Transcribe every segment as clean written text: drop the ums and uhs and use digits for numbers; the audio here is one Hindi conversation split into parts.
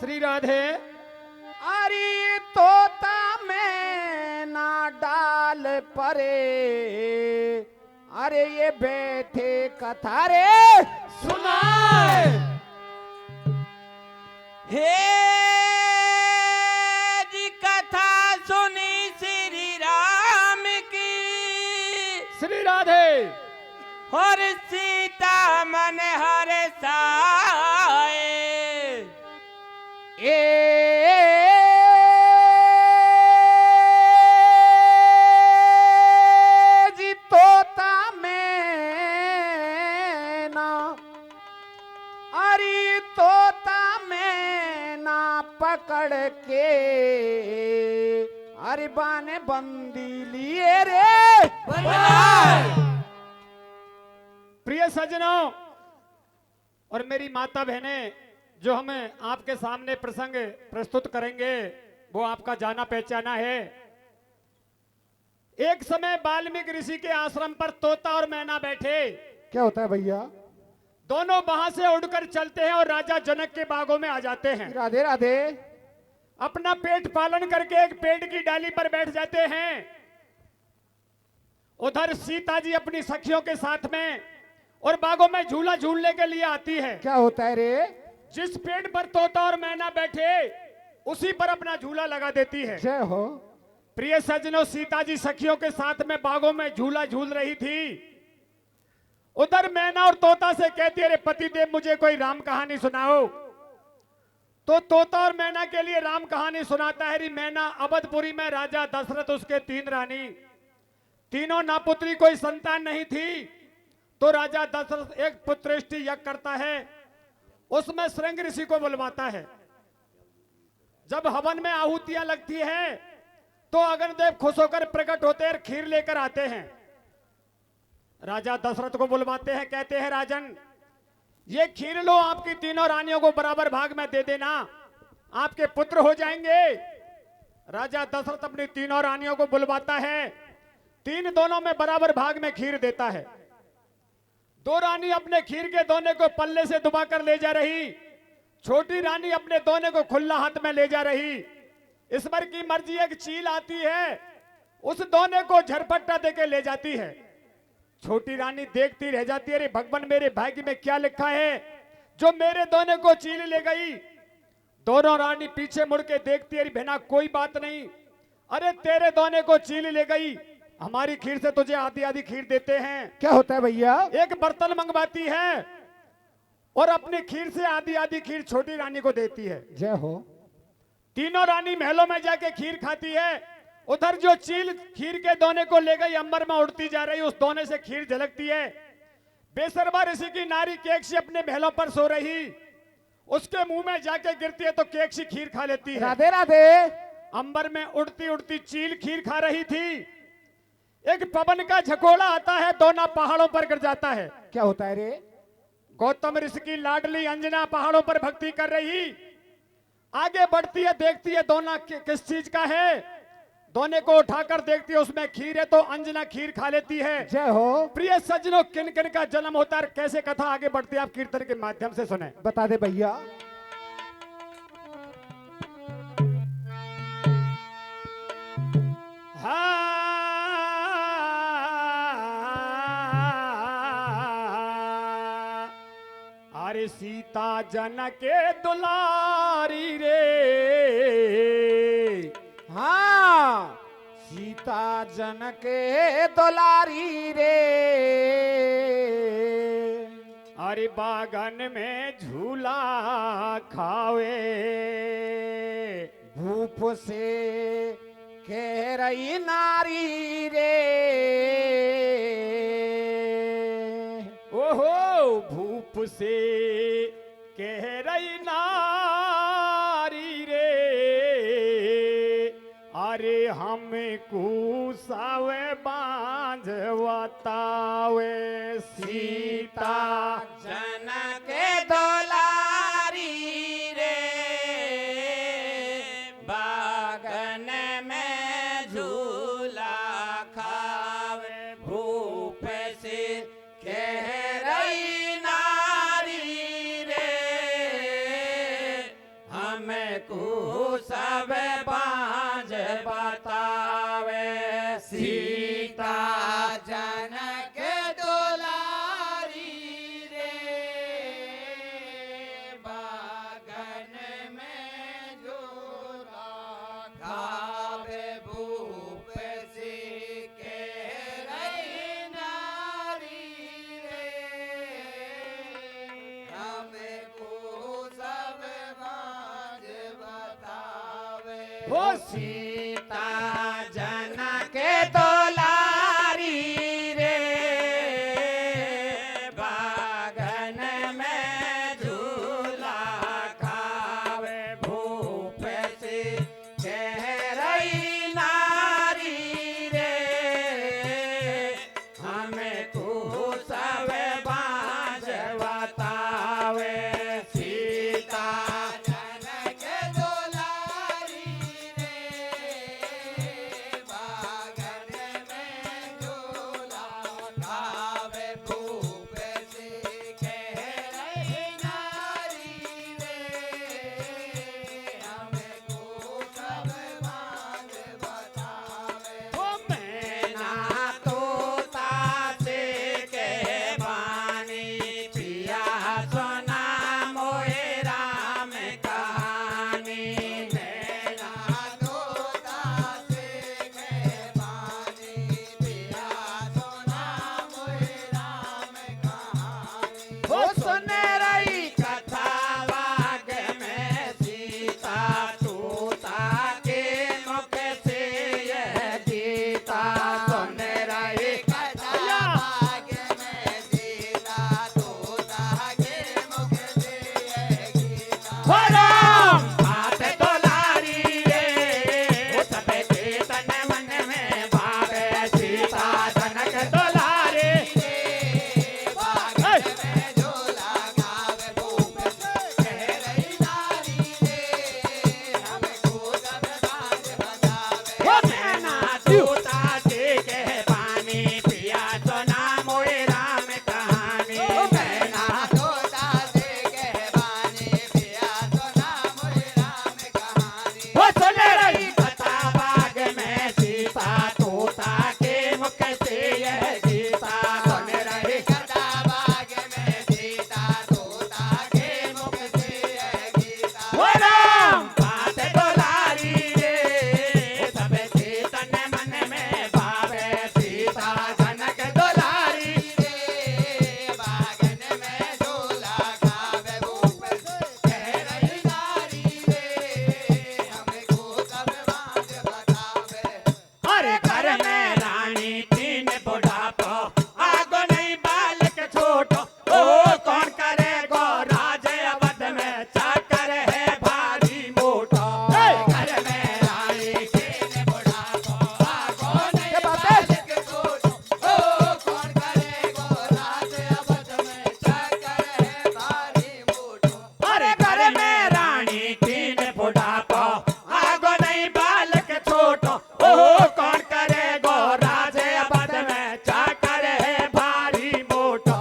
श्री राधे। अरे तोता में ना डाल परे, अरे ये बैठे कथा रे सुनाए। हे जी कथा सुनी श्री राम की, श्री राधे। और सीता मन हर साए। जी तोता में ना, अरे तोता में ना पकड़ के, अरे बाने बंदी लिए रे प्रिय सज्जनों और मेरी माता बहनें, जो हमें आपके सामने प्रसंग प्रस्तुत करेंगे वो आपका जाना पहचाना है। एक समय वाल्मीकि ऋषि के आश्रम पर तोता और मैना बैठे। क्या होता है भैया? दोनों वहां से उड़कर चलते हैं और राजा जनक के बागों में आ जाते हैं। राधे राधे। अपना पेट पालन करके एक पेड़ की डाली पर बैठ जाते हैं। उधर सीता जी अपनी सखियों के साथ में और बागों में झूला झूलने के लिए आती है। क्या होता है रे? जिस पेड़ पर तोता और मैना बैठे उसी पर अपना झूला लगा देती है। जय हो। प्रिय सज्जनों, सीता जी सखियों के साथ में बागों में झूला झूल रही थी। उधर मैना और तोता से कहती है, अरे पतिदेव मुझे कोई राम कहानी सुनाओ। तो तोता और मैना के लिए राम कहानी सुनाता है। री मैना, अवधपुरी में राजा दशरथ उसके 3 रानी, तीनों नापुत्री, कोई संतान नहीं थी। तो राजा दशरथ एक पुत्रेष्टि यज्ञ करता है, उसमें श्रृंग ऋषि को बुलवाता है। जब हवन में आहुतियां लगती है तो अग्निदेव खुश होकर प्रकट होते हैं, खीर लेकर आते हैं। राजा दशरथ को बुलवाते हैं, कहते हैं राजन ये खीर लो, आपकी तीनों रानियों को बराबर भाग में दे देना, आपके पुत्र हो जाएंगे। राजा दशरथ अपनी तीनों रानियों को बुलवाता है, तीन दोनों में बराबर भाग में खीर देता है। 2 रानी अपने खीर के दोने को पल्ले से दबाकर ले जा रही, छोटी रानी अपने दोने को खुला हाथ में ले जा रही। ईश्वर की मर्जी, एक चील आती है, उस दोने को झरपट्टा देके ले जाती है। छोटी रानी देखती रह जाती है, अरे भगवान मेरे भाग्य में क्या लिखा है जो मेरे दोने को चील ले गई। दोनों रानी पीछे मुड़ के देखती है, अरे बहना कोई बात नहीं, अरे तेरे दोने को चील ले गई, हमारी खीर से तुझे आधी आधी खीर देते हैं। क्या होता है भैया? एक बर्तन मंगवाती है और अपनी खीर से आधी आधी खीर छोटी रानी को देती है। जय हो। तीनों रानी महलों में जाके खीर खाती है। उधर जो चील खीर के दोने को ले गई, अंबर में उड़ती जा रही, उस दोने से खीर झलकती है। बेसरबा ऋषि की नारी केकसी अपने महलों पर सो रही, उसके मुंह में जाके गिरती है तो केकसी खीर खा लेती है। राधे राधे। अंबर में उड़ती उड़ती चील खीर खा रही थी। एक पवन का झकोड़ा आता है, दोना पहाड़ों पर गिर जाता है। क्या होता है रे? गौतम ऋषि की लाडली अंजना पहाड़ों पर भक्ति कर रही, आगे बढ़ती है, देखती है दोना किस चीज का है। दोने को उठाकर देखती है, उसमें खीर है, तो अंजना खीर खा लेती है। जय हो। प्रिय सज्जनों, किन किन का जन्म होता है, कैसे कथा आगे बढ़ती है, आप कीर्तन के माध्यम से सुने। बता दे भैया। अरे सीता जनक दुलारी रे, हाँ सीता जनक दुलारी रे, अरे बागन में झूला खावे, भूप से कह रही नारी रे, ओहो भूप से कह रही नारी रे, अरे हम कुसावे बांझवतावे, सीता जनक दुलारी रे, बागन में झूला खावे, भूप से कह रही नारी रे, हम को सब बांझ बतावे। सीता जनक दुलारी रे बागन में झूला खावे भूप सी के रही नारी रे हमको सब बांझ बतावे। हो सीता जनक दुलारी रे बागन में झूला खावे भूप से कह रही नारी रे हमें को सब बांझ बतावे। सीता जनक दुलारी रे बागन में झूला खावे भूप से कह रही नारी रे हमको सब बांझ बतावे। ओ मैना तोता से के बानी पिया सोना मोए राम कहानी। मैना तोता से के बानी पिया सोना मोए राम कहानी। ओ सुन रही कथा बाग में सीता तोता के मुख से यह गीता। सुन रही कथा बाग में सीता तोता के मुख से यह गीता। हो राम बात दुलारी रे वो सब के तन मन में भावे। सीता जनक दुलारी रे बागन में झूला खावे भूप से कह रही नारी रे हमको सब बांझ बतावे। हो मैना तोता से के पानी पिया सोना मोए राम कहानी। मैना तोता से के पानी पिया सोना मोए राम कहानी। हो सुन रही कथा बाग में सीता तोता के मुख से यह गीता। सुन रही कथा बाग में सीता तोता के मुख से यह गीता। हो राम बात दुलारी रे सब के तन मन में भावे। सीता जनक दुलारी रे बागन में झूला खावे भूप से कह रही नारी रे हमको सब बांझ बतावे। अरे घर में रानी तीन बुढ़ापा आगो नहीं बालक छोटो। ओ कौन करेगो राज अवध में चाकर है भारी मोटा। घर में रानी तीन बुढ़ापा आगो नहीं बालक छोटो। ओ कौन करेगो राज अवध में चाकर है भारी मोटा। अरे घर में रानी तीन बुढ़ापा आगो नहीं बालक छोटो। ओ कौन करेगो राज अवध में चाकर है भारी मोटा।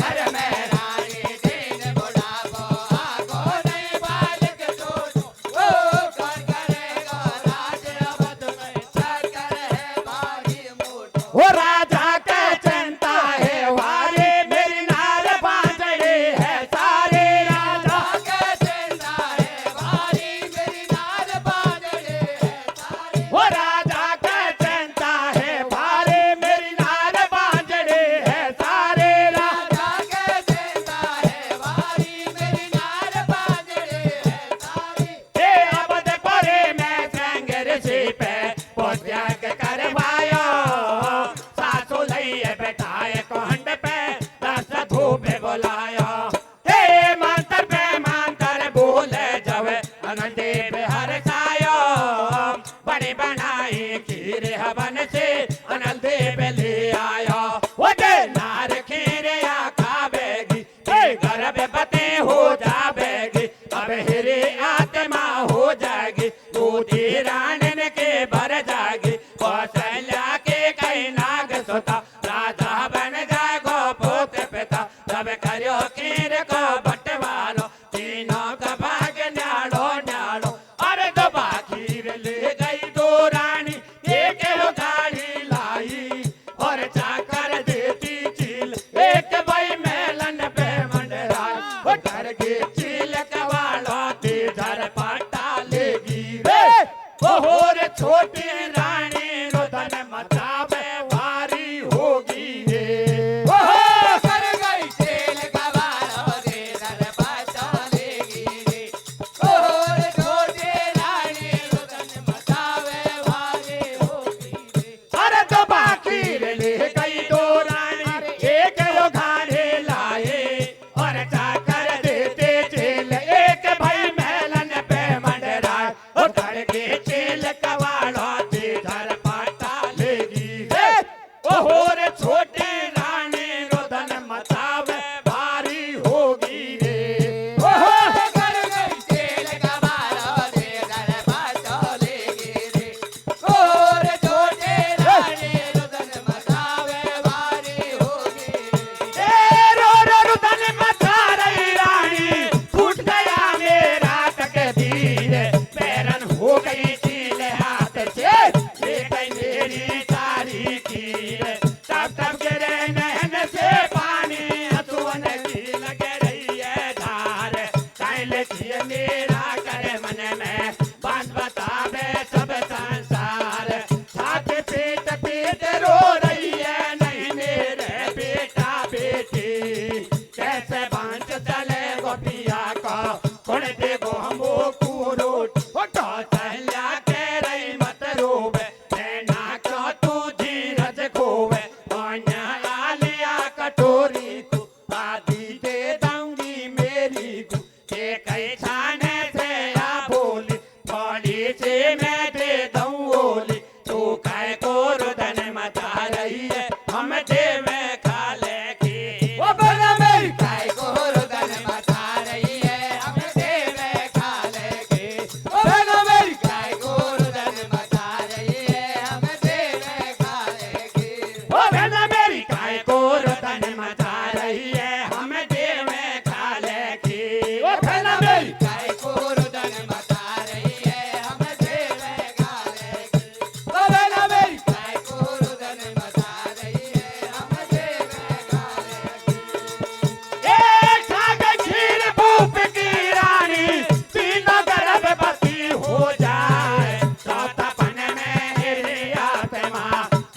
घर में रानी तीन बुढ़ापा आगो नहीं बालक छोटो। ओ कौन करेगो राज अवध में चाकर है भारी मोटा। वो राजा के चिंता है वारे मेरी नार बांझड़ी है सारे। राजा के चिंता है वारी मेरी नार बांझड़ी है सारे। वो राजा के चिंता है वारे मेरी नार बांझड़ी है सारे। राजा के चिंता है वारी मेरी नार बांझड़ी है सारे। ए अवध परे में संगर से पे त्याग करवायो। सासू लइए बैठाए कोहंड पे दस धूप बुलायो। हे मंत्र पे मंत्र बोले जवे अनंदेव हर सायो। बड़ी बनाई खीर हवन से अनंदेव ले आयो। वो जे नार खीर या खावेगी गर्भ बते हो जावेगी। अब हिरी आत्मा हो जाएगी दूधी रानन के भर जाएगी। कौशल्या के कई नाग सुता राजा बन जाए गो पोत पिता। तब करो खीर को बंटवारो तीनों का भाग न्यालो न्यालो। पीड़ा करे मन में बात बतावे सब संसार छाती पीट पीट रो रही है नहीं मेरे बेटा बेटी कैसे बांध चले गोपिया का कौन देगो हमो कूरो कौशल्या के रही मत रोवे नैना क्यों तू धीरज खोवे लिया कटोरी तू आदि दे दूंगी मेरी तू कई छाने से या बोली थोड़ी से मैं दे दूं ओली तू काय को रुदन मचा रही है हम देवे खा लेगी वो बना मेरी काय को रुदन मचा रही है हम देवे खा लेगी वो बना मेरी काय को रुदन मचा रही है हम देवे खा लेगी वो बना मेरी काय को रुदन मचा रही है हम देवे खा लेगी वो बना मेरी काय को रुदन मचा रही है हम देवे खा लेगी वो बना मेरी काय को रुदन मचा रही है हम देवे खा लेगी एक खाके खीर भूप की रानी तीनों गर्भवती हो जाए चौथापन में मेरी आत्मा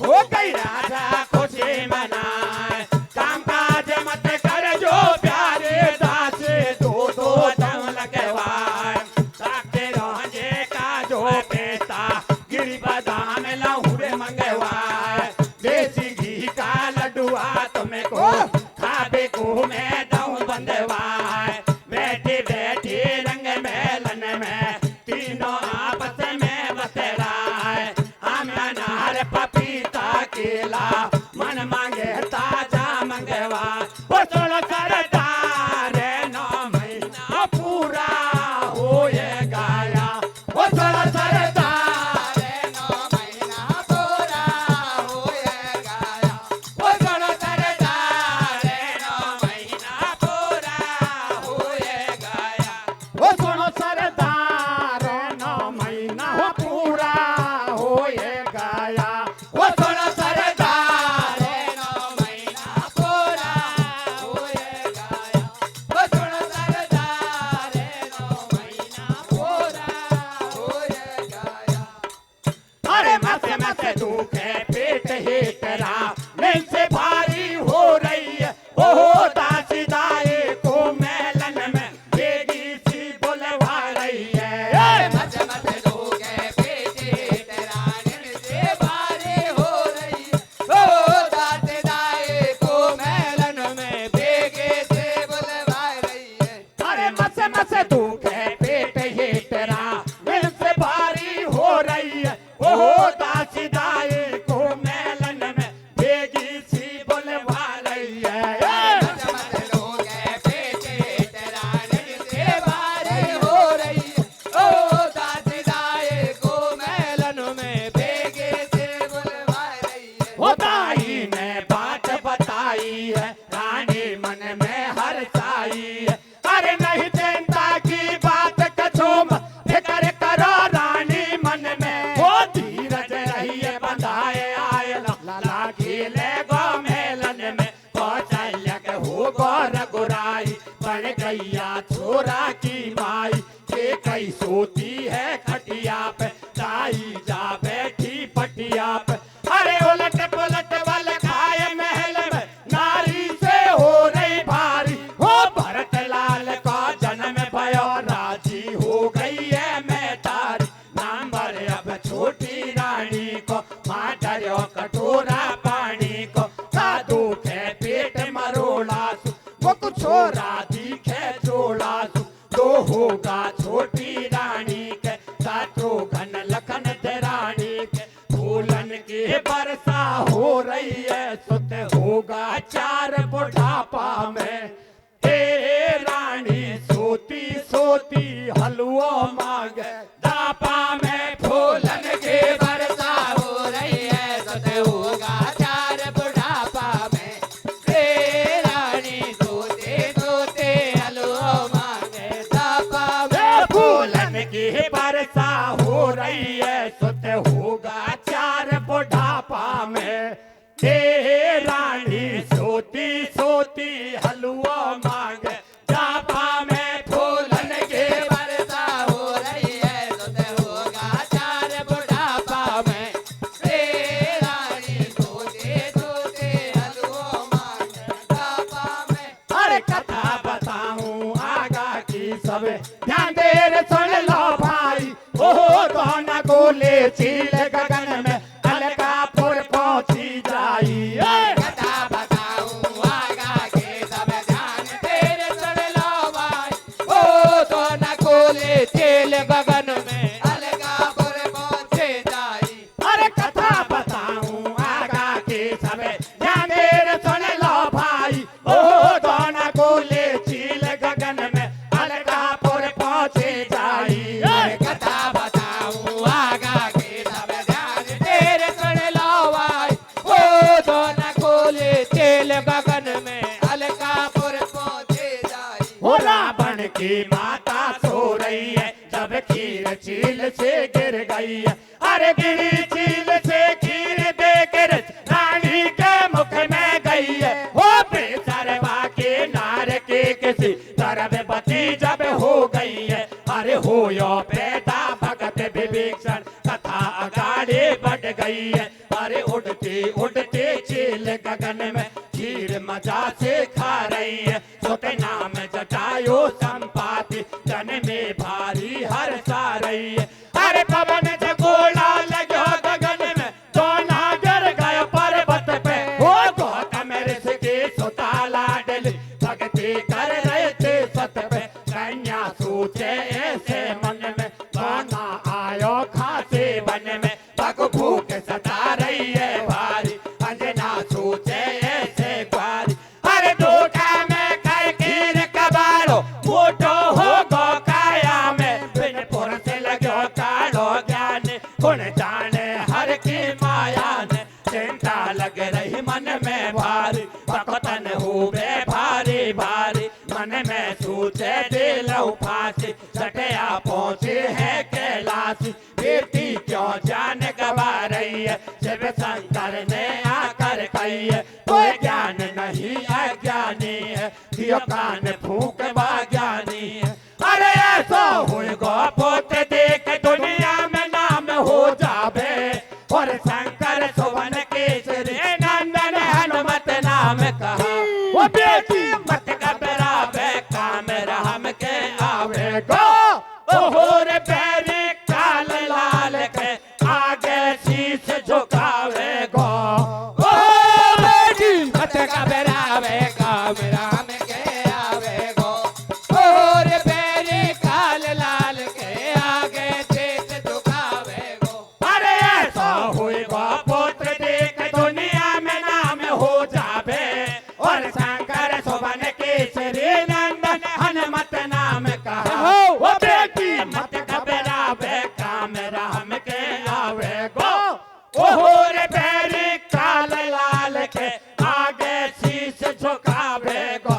हो गई राजा खुशी मनाए काम काज मत कर जो प्यारे दास दो दो दम लगवाए साके रोजे का जो पेता गिरी बादाम लहुरे मंगवाए देसी घी का लड्डुआ तुम्हें को खाबे को मैं दऊं बंदवाए बैठी बैठी रंग मेलन में तीनों आपस में बतराए आम अनार पपीता केला मन मांगे ताजा मंगवा वो चलो सरदार 9 महीना पूरा हो ये गाया वो चलो सरदार 9 महीना पूरा हो ये गाया वो चलो सरदार 9 महीना पूरा हो ये गाया वो सुनो सरदार 9 महीना हो पूरा हो ये गाया वो चलो सरदार 9 महीना पूरा हो ये गाया वो चलो सरदार 9 महीना पूरा हो ये गाया अरे मत मत दुखे पेट ही तेरा नहीं से भारी हो रही है ओ दासी दाए को मेलन में बेगी सी बुलवा रही है मत मत दुखे पेट ही तेरा नहीं से भारी हो रही है ओ दासी दाए को मेलन में बेगी सी बुलवा रही है अरे मत मत दुखे पेट ही तेरा दिल से भारी हो रही है ओ दासी दाए को मेलन में बेगी सी बुलवा रही है मत मत लोगे पेटे तेरा दिल से भारी हो रही है ओ दासी दाए को मेलन में बेगी सी बुलवा रही है ओ ताई ने बात बताई है रानी मन में हर्षाई है अरे नहीं चिंता की बात कछो फिक्र करो रानी मन में वो धीरज रहिए बंधाए आयल लाला खिले गो मेलन में कौशल्या के हो गो रघुराई बन गैया छोरा की माई के कई सोती है खटिया पे ताई जा बैठी पटिया पे अरे उलट पुलट बल खाए महल में नारी से हो रही भारी हो भरत लाल का जन्म भयो राजी हो गई है मैं तारी नाम भरे अब छोटी रानी को माँ डरो कटोरा पानी को साधु के पेट मरोड़ा सु वो कुछ छोरा दिखे जोड़ा सु तो होगा छोटी रानी के साचो घन लखन रानी के फूलन की वर्षा हो रही है सुत होगा 4 बुढ़ापा में हे रानी सोती सोती हलवा मांगे दापा में फूलन की वर्षा हो रही है सुत होगा 4 बुढ़ापा में हे रानी सोते सोते हलवा मांगे दापा में फूलन की वर्षा हो रही है सुत होगा 4 बुढ़ापा में हे रानी सोती सोती हलवा मांगे दापा में फूलन के ध्यान दे रे सुन लो भाई ओ दोना गोले चील गगन में अलकापुर पहुंची जाई कथा बताऊं आगा के सब ध्यान तेरे सुन लो भाई ओ तो न कोले चेल गगन में अलगापुर पहुंचे जाई अरे कथा बताऊं आगा के सब ध्यान दे रे सुन लो भाई ओ दोना गोले चील गगन में अलकापुर पहुंचे जाई कथा बताऊं आगा के सब ध्यान तेरे सुन लो भाई ओ तो न कोले चेल गगन में अलगापुर पहुंचे जाई हो रावण की माता सो रही है जब खीर चील से गिर गई है अरे गिरी चील से खीर दे गिर रानी के मुख में गई है वो बेसरवा के नार के किसी गर्भवती जब हो गई है अरे हो यो पैदा भगत विभीषण कथा अगाड़े बढ़ गई है अरे उड़ते उड़ते चील गगन में खीर मजा से खा रही है सोते नाम जटायो संपाति जन में भारी हर्षा रही है अरे पवन जगोला लगो गगन में दोना गिर गए पर्वत पे वो गौतम ऋषि के सुताला डली भक्ति कर रहे थे सत पे कन्या सोचे ऐसे मन में दोना आयो खासे वन में पग भूख सता रही है भारी अंजना सोचे ऐसे ग्वारी अरे दूठा में कई खीर कबाड़ो मोटो हो गो काया में बिन पुर से लगो कालो ज्ञान गुण जाने हर की माया ने चिंता लग रही मन में भारी भक्तन हुए भारी भारी मन में सोचे दिलो फांसी सटया पहुंचे है कैलाश बेटी क्यों जान गवा रही है शिव शंकर ने आकर कही है कोई ज्ञान नहीं अज्ञानी है दियो कान फूक ज्ञानी है अरे ऐसा होएगा पोत देख दुनिया में नाम हो जावे और शंकर सुवन केसरी नंदन हनुमत नाम कहा वो बेटी मत घबरावे काम राम के आवेगा ओहो रे पैरे काल लाल के आगे शीश झुकावेगा ओहो बेटी मत घबरावे काम राम के आवेगो और पैरे काल लाल के आगे चेत झुकावेगो अरे ऐसा होएगा पुत्र देख दुनिया में नाम हो जावे और शंकर सुवन केसरी नंदन हनुमत नाम कहा वो बेटी मत घबरावे काम राम के आवेगो ओहो रे पैरी काल लाल के आगे शीश झुकावेगो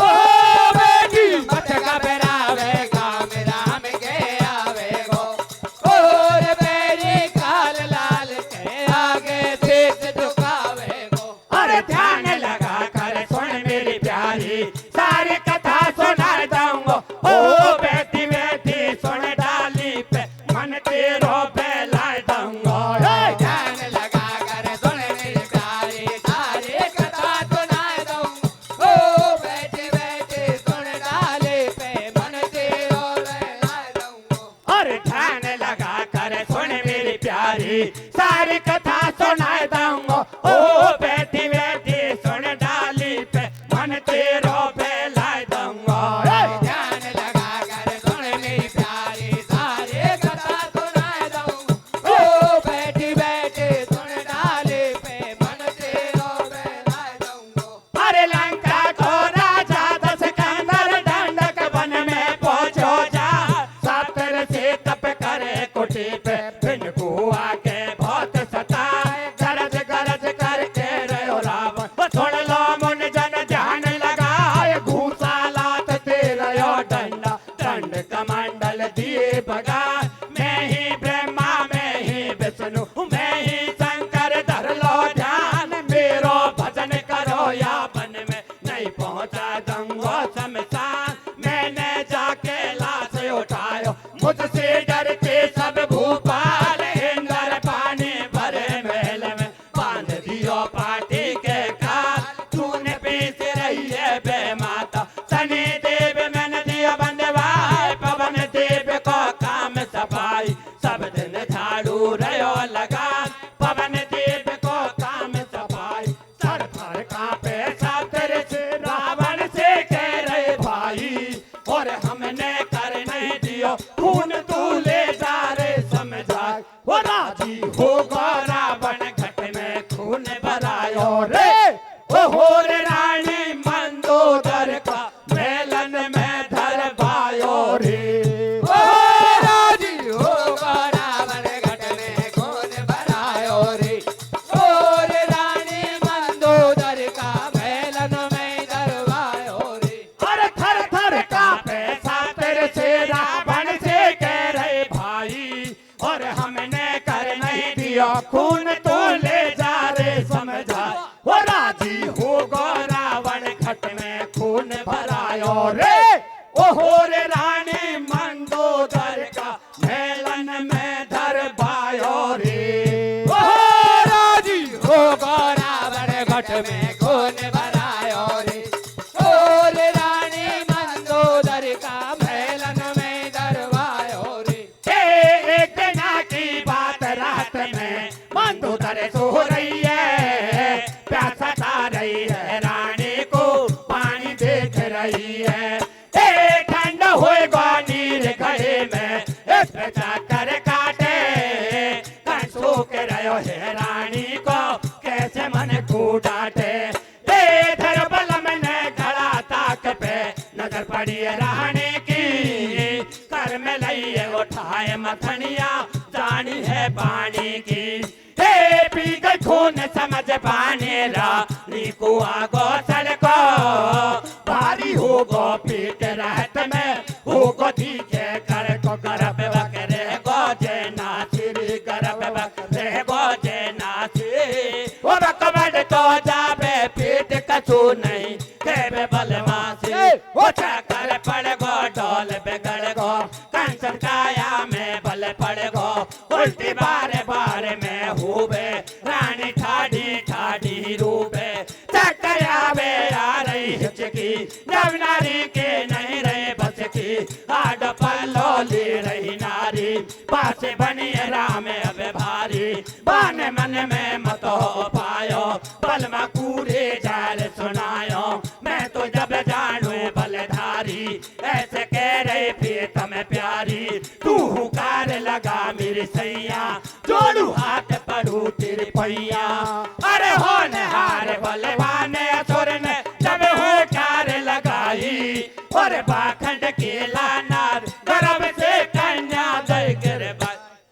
ओहो बेटी मत घबरावे काम राम के आवेगो और पैरे काल लाल के आगे चेत झुकावेगो अरे ध्यान लगा कर सुन मेरी प्यारी सारी कथा सुना दूंगा ओ बेटी बेटी सुन डाली पे मन तेरो फैला दूंगा ध्यान लगा कर सुन मेरी प्यारी सारी कथा सुना दूं ओ बैठे बैठे सुन डाले पे मन तेरो लहला दूंगो और ध्यान लगा कर सुन मेरी प्यारी सारी कथा सुना दूंगा ओ बेटी बेटी सुन डाली पे मन तेरो फैला दूंगा ध्यान लगा कर सुन मेरी प्यारी सारी कथा सुना दूं ओ बैठे बैठे सुन डाले पे मन तेरो लहला दूंगो अरे लंका को राजा दस कंदर दंडक वन में पहुंचो जा सतर से तप करे कुटी पे बिन गुआ के बहुत सताए गरज गरज करके रहो रावण सुन लो मुन जन ध्यान लगाए घूसा लात तेरा डंडा दंड कमंडल दिए भगा मैं ही ब्रह्मा मैं ही विष्णु मैं ही शंकर धर लो ध्यान मेरो भजन करो या वन में नहीं पहुंचा दूंगा शमशान मैंने जाके लाश उठायो मुझसे डरते सब भूपाल इंद्र पानी भरे महल में बांध दियो पाटी के काल तूने पीस रही है बे माता शनि देव मैंने दिया बंदवाए राजी हो गो रावण घट में खून भरायो रे ओ हो रे रानी मंदोदर का मेलन में धरवायो रे ओ राजी हो गो रावण घट में खून भरायो रे ओ रे रानी मंदोदर का मेलन में धरवायो रे अरे थर थर का पैसा तेरे से रावण से कह रहे भाई और हमने कर नहीं दिया खून तो ले जा रे समझा वो राजी हो गो रावण घट में खून भरायो रे ओ हो रे रानी मंदोदर का मेलन में धरवायो रे ओ राजी हो गो रावण घट में खून भरायो रे ओ रे रानी मंदोदर का मेलन में धरवायो रे एक जना की बात रात में मंदोदर सो रही है प्यास सता रही है रानी को पानी देख रही है ठंड हुए गो नीर घड़े में कर काटे कंसो के रहो है रानी को कैसे मन को डांटे धर बलम ने घड़ा ताक पे नजर पड़ी है रानी की कर में लइए उठाए मथनिया जानी है पानी की पी गई खून समझ पाने रानी को आगो सड़को भारी हो गो पीट रहत में हो गो धीके कर को गर्भ बकरे गो जे नाचिरी गर्भ बकरे गो जे नाची वो बकबड़ तो जाबे पीट कछु नहीं देवे बलमा से वो चक्कर पड़ गो डोल बिगड़ गो कंचन काया में बल पड़ गो उल्टी बारे बारे में हुए रानी ठाडी ठाडी रूबे चक्कर आवे आ रही हिचकी जब नारी के नहीं रहे बस की आड पल्लो ले रही नारी पास बनी राम अब भारी बान मन में मत हो पायो बलमा कूड़े जाल सुनायो मैं तो जब जानू बलधारी ऐसे कह रहे प्रीतम प्यारी तू हुकार लगा मेरी सैया जोड़ू हाथ पड़ू तेरे पैया अरे होन हार बलवाने असुर ने जब हुकार लगाई और बाखंड के लानार गर्भ से कन्या दे गिर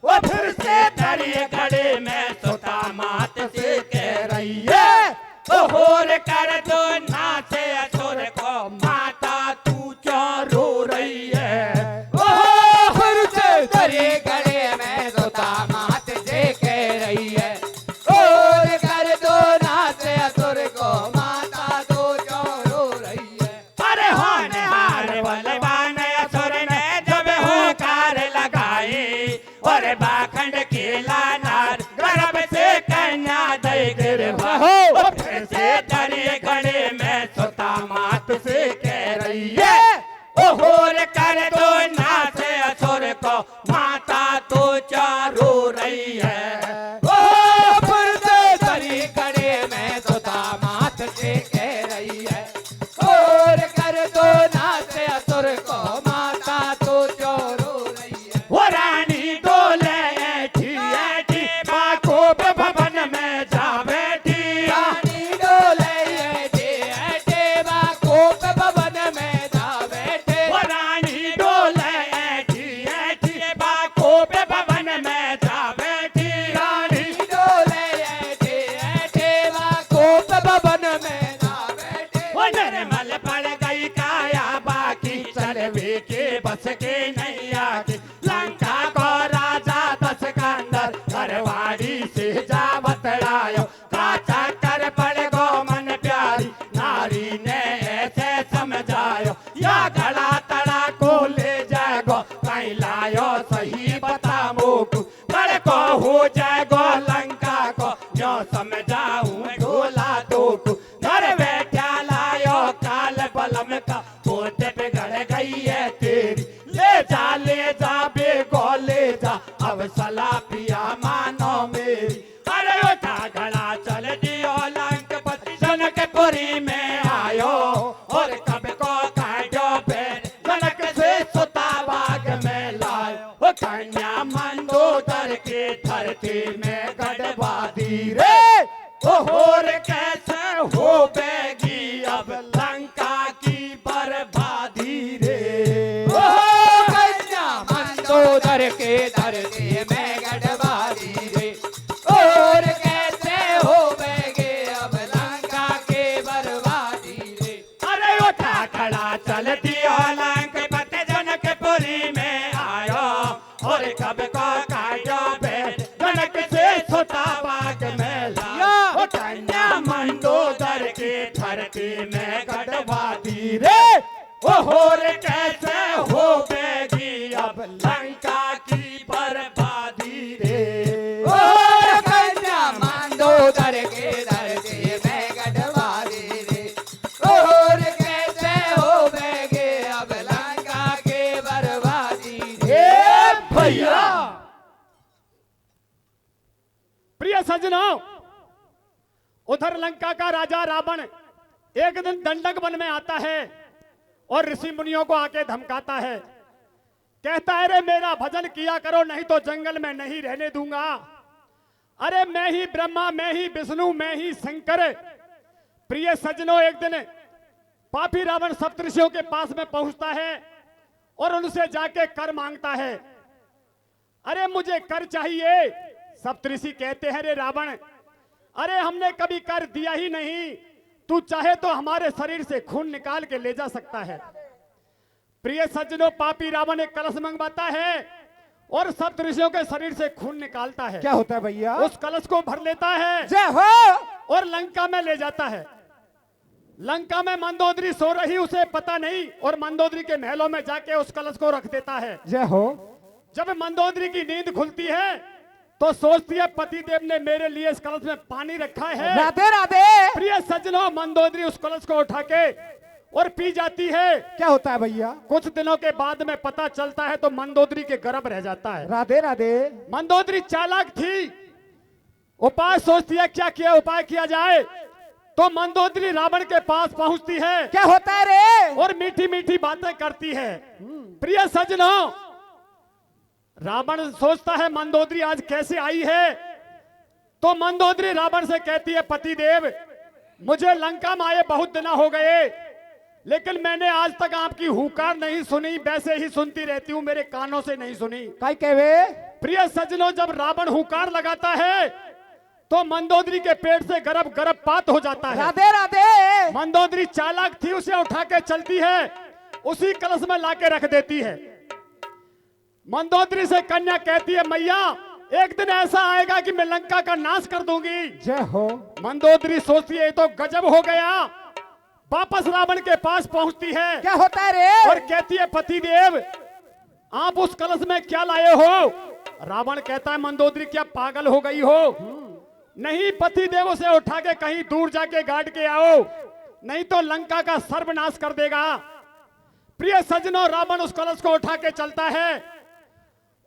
वो फिर से धरिए घड़े में सोता मात से कह रही है ओ होर कर दो नाचे असुर को माता तू क्यों रो रही है ओ फिर से धरे घड़े में सोता मात से कह रही है और कर दो नाच असुर को माता तो क्यों रो रही है अरे होन हार बलवान असुर ने जब हुकार लगाई और बाखंड के लानार गर्भ से कन्या दे गिर फिर से धरे घड़े में सोता मात से कह रही है ओ होर कर दो नाच असुर को माता तो चारो रही है ओ फिर से धरे घड़े में सोता मात से कह रही है और कर दो नाच असुर को माता तो क्यों रो रही है वो रानी डोले ऐठी ऐठी माँ को भवन में जा बैठी रानी डोले ऐठे बाकोप भवन में जा बैठे वो रानी डोले ऐठी ऐठी माँ को भवन में जा बैठी रानी डोले ऐठे बाकोप भवन में जा बैठे वो निर्मल पड़ गई काया बाकी चलवे के बस के नहीं आके लंका को राजा दस कंदर घरवाड़ी से जा बतलायो काचा कर पड़ गो मन प्यारी नारी ने ऐसे समझायो या घड़ा तड़ा को ले जागो कहीं लायो सही बता मोकू बड़ को हो जाएगो लंका को जो समझाऊं ढोला दो घर बैठा लायो काल बलम का पोते बिगड़ गई है तेरी ले जा बेगो ले जा अब सला पिया मानो मेरी अरे उठा घड़ा चल दियो लंकपति जनकपुरी में आयो और कब को काटो पेट जनक से सुता बाग में लायो कन्या मंदोदर के थर के धरती में गढ़वा दी रे। और कैसे होवेगे अब लंका के बर्बादी रे। अरे उठा खड़ा चल दिया लंकापति जनकपुरी में आयो, और कब को काटो बेट जनक से छोटा बाग में लाया। ओ कन्या मंदोदर की धरती में गढ़वा दी रे। और कैसे होवेगी अब लंका की बर्बादी रे। और कन्या मंदोदर के धरती में गढ़वा दी रे। और कैसे होवेगे अब लंका के बर्बादी रे। भैया प्रिय सज्जनों, उधर लंका का राजा रावण एक दिन दंडक वन में आता है और ऋषि मुनियों को आके धमकाता है। कहता है रे मेरा भजन किया करो, नहीं तो जंगल में नहीं रहने दूंगा। अरे मैं ही ब्रह्मा, मैं ही विष्णु, मैं ही शंकर। प्रिय सज्जनों, एक दिन पापी रावण सप्तऋषियों के पास में पहुंचता है और उनसे जाके कर मांगता है। अरे मुझे कर चाहिए। सप्तऋषि कहते हैं रे रावण, अरे हमने कभी कर दिया ही नहीं, तू चाहे तो हमारे शरीर से खून निकाल के ले जा सकता है। प्रिय सज्जनों, पापी रावण एक कलश मंगवाता है और सप्तऋषियों के शरीर से खून निकालता है। क्या होता है भैया? उस कलश को भर लेता है जय हो। और लंका में ले जाता है। लंका में मंदोदरी सो रही, उसे पता नहीं, और मंदोदरी के महलों में जाके उस कलश को रख देता है। जय हो। जब मंदोदरी की नींद खुलती है तो सोचती है पतिदेव ने मेरे लिए इस कलश में पानी रखा है। राधे राधे। प्रिय सज्जनों, मंदोदरी उस कलश को उठा के और पी जाती है। क्या होता है भैया? कुछ दिनों के बाद में पता चलता है तो मंदोदरी के गर्भ रह जाता है। राधे राधे। मंदोदरी चालाक थी, उपाय सोचती है क्या किया उपाय किया जाए। तो मंदोदरी रावण के पास पहुंचती है। क्या होता है रे? और मीठी मीठी बातें करती है। प्रिय सज्जनों, रावण सोचता है मंदोदरी आज कैसे आई है। तो मंदोदरी रावण से कहती है पतिदेव, मुझे लंका में आए बहुत दिन हो गए, लेकिन मैंने आज तक आपकी हुकार नहीं सुनी, वैसे ही सुनती रहती हूं, मेरे कानों से नहीं सुनी। काय कहवे? प्रिय सज्जनों, जब रावण हुकार लगाता है तो मंदोदरी के पेट से गर्भपात हो जाता है। राधे राधे। मंदोदरी चालाक थी, उसे उठा के चलती है, उसी कलश में लाके रख देती है। मंदोदरी से कन्या कहती है मैया, एक दिन ऐसा आएगा कि मैं लंका का नाश कर दूंगी। जय हो। मंदोदरी सोचती है ये तो गजब हो गया। वापस रावण के पास पहुंचती है। क्या होता है रे? और कहती है पतिदेव, आप उस कलश में क्या लाए हो? रावण कहता है मंदोदरी क्या पागल हो गई हो? नहीं पतिदेव, उसे उठा के कहीं दूर जाके गाड़ के आओ, नहीं तो लंका का सर्वनाश कर देगा। प्रिय सज्जनों, रावण उस कलश को उठा के चलता है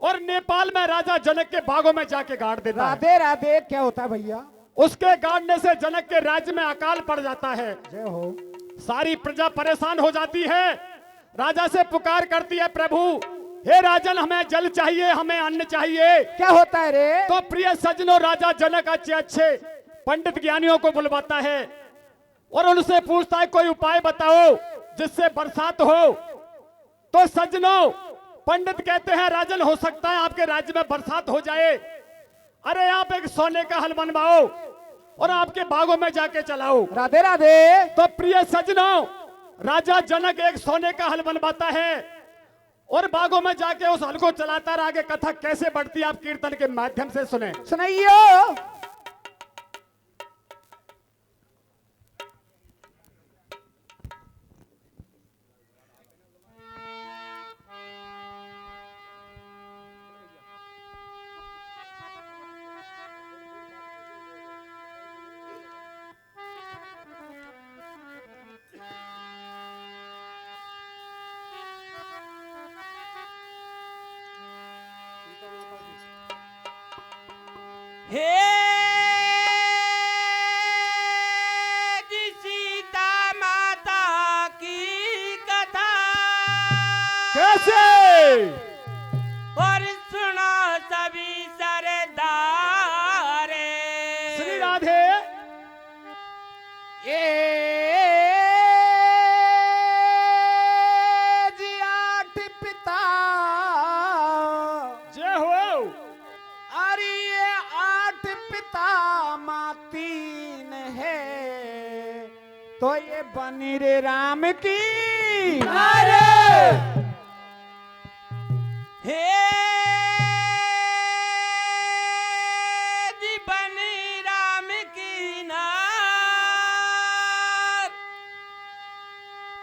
और नेपाल में राजा जनक के बागों में जाके गाड़ देता है। राधे राधे। क्या होता है भैया? उसके गाड़ने से जनक के राज्य में अकाल पड़ जाता है। जय हो। सारी प्रजा परेशान हो जाती है, राजा से पुकार करती है प्रभु हे राजन, हमें जल चाहिए, हमें अन्न चाहिए। क्या होता है रे? तो प्रिय सज्जनों, राजा जनक अच्छे अच्छे पंडित ज्ञानियों को बुलवाता है और उनसे पूछता है कोई उपाय बताओ जिससे बरसात हो। तो सज्जनों, पंडित कहते हैं राजन, हो सकता है आपके राज्य में बरसात हो जाए। अरे आप एक सोने का हल बनवाओ और आपके बागों में जाके चलाओ। राधे राधे। तो प्रिय सज्जनों, राजा जनक एक सोने का हल बनवाता है और बागों में जाके उस हल को चलाता रहा। आगे कथा कैसे बढ़ती है आप कीर्तन के माध्यम से सुने। सुनाइयो। हे जी सीता माता की कथा कैसे? और सुनो सभी सरदारे। श्री राधे। ये जी आठ पिता तो ये बनी रे राम की हे जी बनी राम की नार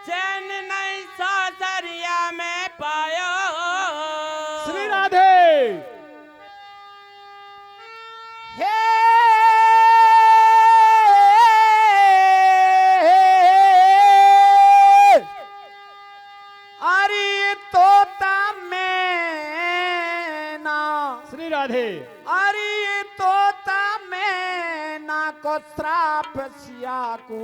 चैन नहीं सासरिया में पायो श्री राधे। हे अरे तोता मैना श्री राधे। अरे तोता मैना को श्राप सिया को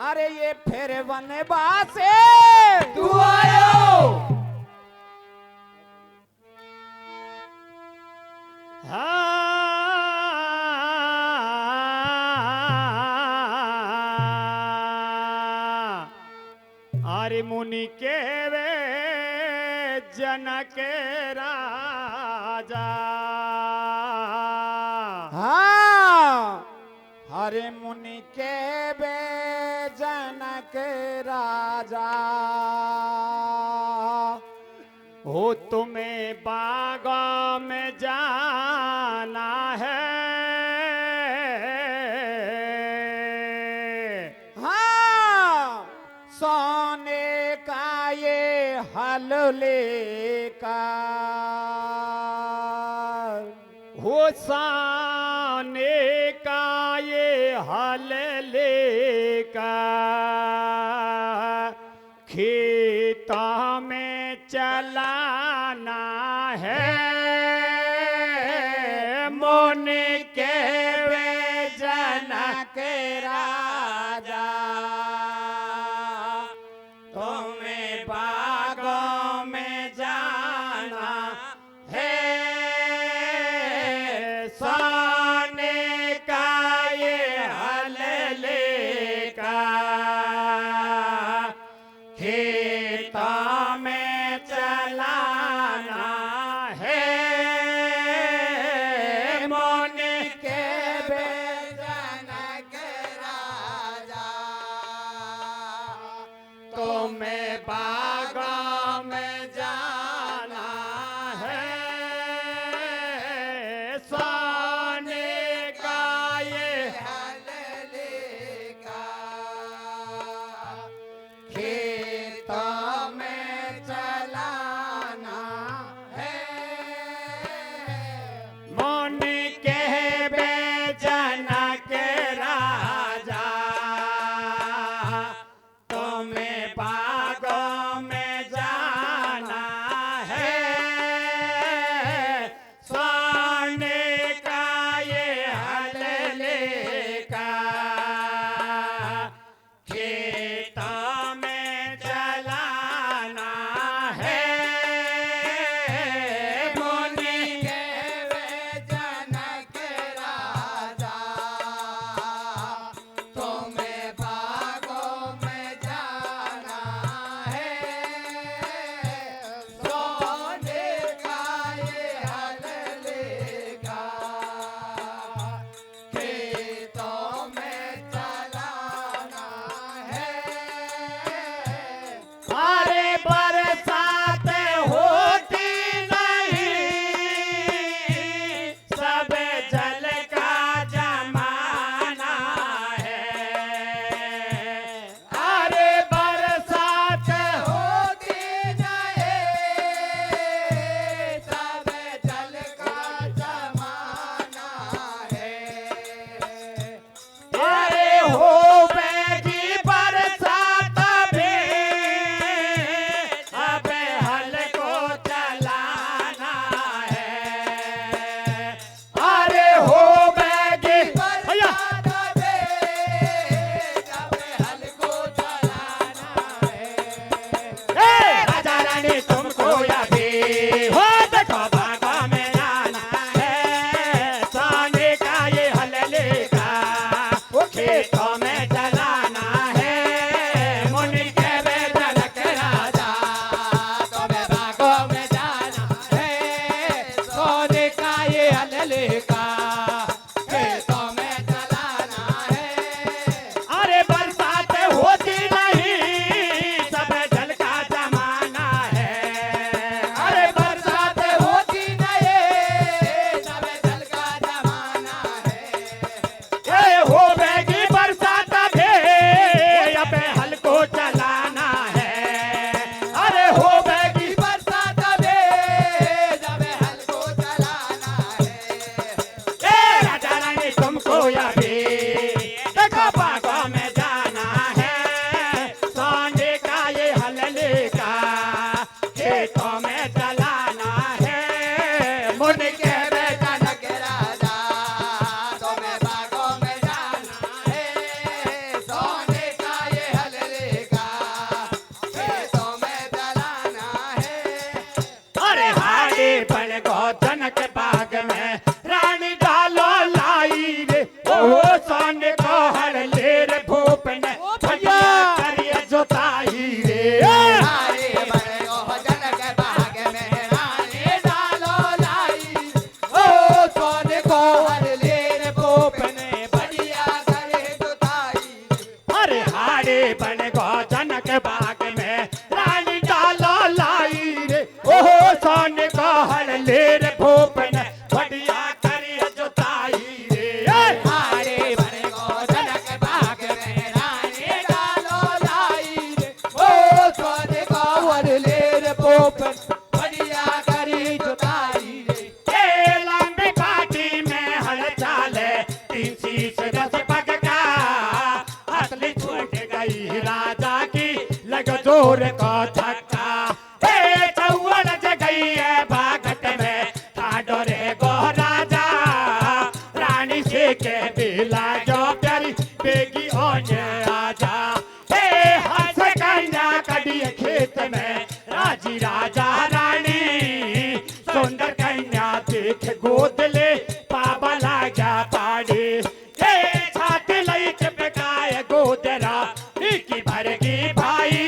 अरे ये फिर वनवास तू आयो अरे मुनि के वे जनक राजा। हाँ हरे मुनि के बे जनक राजा हो तुम्हें बाग में जाना है। हाँ सोने का ये हल लेकर हो साने का ये हल लेकर खेता में चलाना है। मोन के वे जनक राजा तुम्हें बागों में जाना है। सोने का ये हल लेकर खेता में चलाना है। मोन के के जनक राजा तुम्हें बागों में जाना है। सोने का ये खेतों में चलाना है। मोन के बे जनक राजा तुम्हें बागों में जाना है। सोने का ये हल लेकर खेतों में चलाना है। मोन के जनक राजा तुम्हें बागों में जाना है। सोने का ये हल लेगा खेतों में चलाना है। अरे बरसात होती न गोधन के बाग में रानी डालो लाई रे ओ सोने को हर ले रे भूप ने भैया करिए जोताई रे हरे भरे गोधन के बाग में रानी डालो लाई ओ सोने को हर ले रे भूप ने बढ़िया करे जुताई अरे हारे बन गोधन के बाग में रानी डालो लाई रे ओ सोने को हर ले रे भूप ने बढ़िया करिए जोताई रे हरे भरे गोधन के बाग में रानी डालो लाई रे ओ सोने को हर ले रे भूप ने बढ़िया करे जुताई रे ए लंबी पार्टी में हल चाले 3 शीश 10 पग का असली छूट गई राजा की लग जोर को धक्का ए चौवन जगई है बागट में ठाडो रे गो राजा रानी से के बिला जो प्यारी बेगी ओने आजा ए हंस कन्या कड़ी खेत में राजी राजा रानी सुंदर कन्या देख गोद ले पापा लागा पाड़ी ए छाती लई चिपकाए गोदरा की भरगी भाई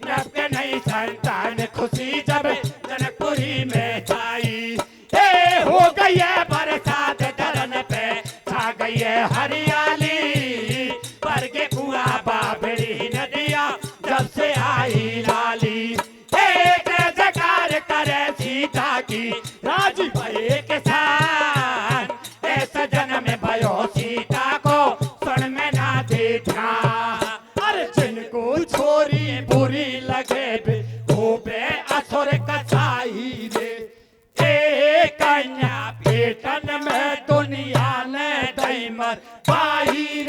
नब के नहीं संतान खुशी जब जनकपुरी में छाई ए हो गई है बरसात धरन पे छा गई है हरियाली पर के कुआ बाबरी नदिया जब से आई लाली एक जकार करे सीता की राजी भये के साथ ऐसा जन्म भयो सीता को सुन में ना दे ध्यान अरे जिनको छोरी बुरी लगे बे खूबे असुर कसाई रे ए कन्या पेटन में दुनिया ने दैमर पाई